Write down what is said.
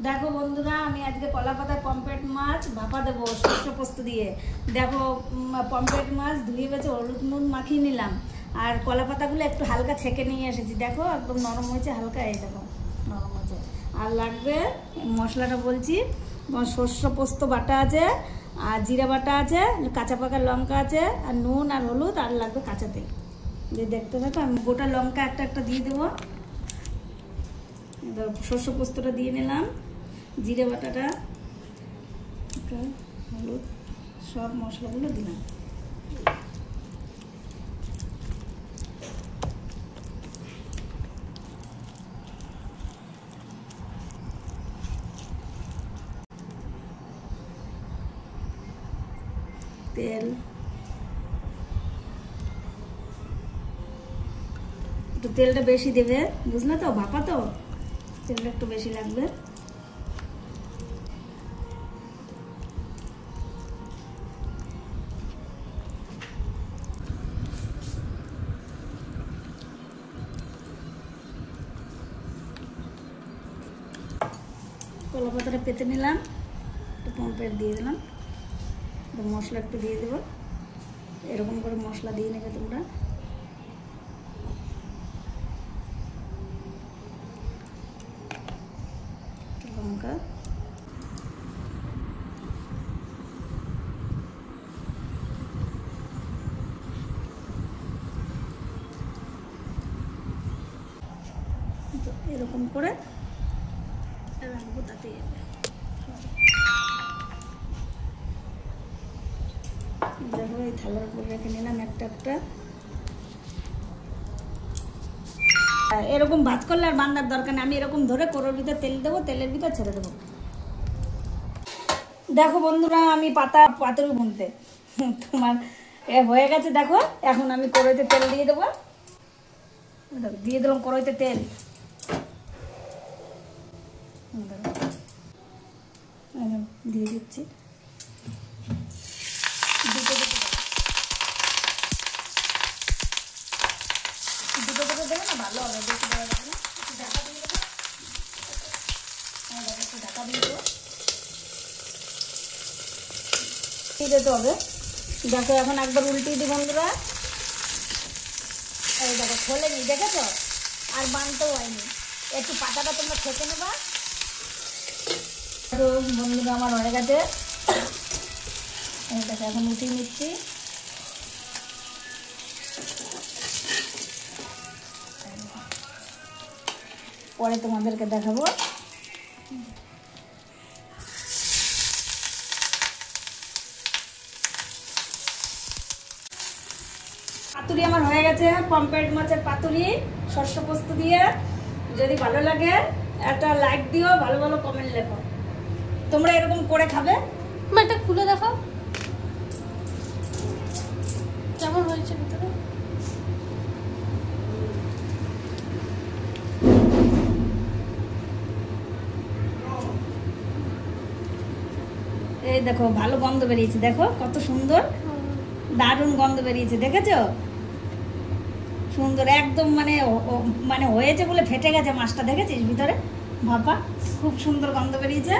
দেখো বন্ধুরা, আমি আজকে কলা পাতায় পমফ্রেট মাছ ভাপা দেবো সর্ষে পোস্ত দিয়ে। দেখো পমফ্রেট মাছ ধুয়ে বেছে হলুদ নুন মাখিয়ে নিলাম, আর কলা পাতাগুলো একটু হালকা ছেঁকে নিয়ে এসেছি। দেখো একদম নরম হয়েছে, হালকা এই দেখো নরম হয়েছে। আর লাগবে মশলাটা বলছি, সর্ষে পোস্ত বাটা আছে, আর জিরা বাটা আছে, কাঁচা পাকা লঙ্কা আছে, আর নুন আর হলুদ, আর লাগবে কাঁচা তেল। দিয়ে দেখতে থাকো, আমি গোটা লঙ্কা একটা একটা দিয়ে দেবো। সর্ষে পোস্তটা দিয়ে নিলাম, জিরে বাটাটা, হলুদ, সব মশলাগুলো দিলাম। তেল একটু, তেলটা বেশি দেবে, বুঝলে তো, ভাপা তো তেলটা একটু বেশি লাগবে। কলা পাতাটা পেতে নিলাম, একটু পমফ্রেট দিয়ে দিলাম, মশলা একটু দিয়ে দেবো। এরকম করে মশলা দিয়ে নেবে তোমরা। লঙ্কা, এরকম করে রাখবো, তাতে দেখো এই থালার উপর রেখে নিলাম একটা একটা। এরকম ভাত করলে আর বান্ধার দরকার নেই, আমি এরকম ধরে কোরোর ভিতরে তেল দেবো, তেলের ভিতর ছেড়ে দেবো। দেখো বন্ধুরা, আমি পাতুরি বুনতে তোমার হয়ে গেছে। দেখো এখন আমি কড়াইতে তেল দিয়ে দেবো। দিয়ে দিলাম কড়াইতে তেল, দিয়ে দিচ্ছি। দুটো দুটো দেবে না, ভালো হবে, বেশি দেওয়া যাবে না। ঢাকা দিয়ে দেবো, একটু ঢাকা দিয়ে দেবো, দিয়ে দিতে হবে। দেখো এখন একবার উল্টিয়ে দিই বন্ধুরা। এই দেখো খোলেনি, দেখেছো, আর বানতেও হয়নি। একটু পাতাটা তোমরা খেতে নেবা। তো বন্ধুরা আমার হয়ে গেছে, এই দেখো এখন উঠিয়ে নিচ্ছি। পরে তোমাদেরকে দেখাবো। পাতুরি আমার হয়ে গেছে, পমফ্রেট মাছের পাতুরি সর্ষে পোস্ত দিয়ে। যদি ভালো লাগে একটা লাইক দিও, ভালো ভালো কমেন্ট লেখো। তোমরা এরকম করে খাবে। এটা খুলে দেখাও কেমন হয়েছে ভিতরে। এই দেখো ভালো গন্ধ বেরিয়েছে, দেখো কত সুন্দর, দারুণ গন্ধ বেরিয়েছে, দেখেছো, সুন্দর একদম। মানে হয়েছে বলে ফেটে গেছে মাছটা, দেখেছিস ভিতরে ভাপা, খুব সুন্দর গন্ধ বেরিয়েছে।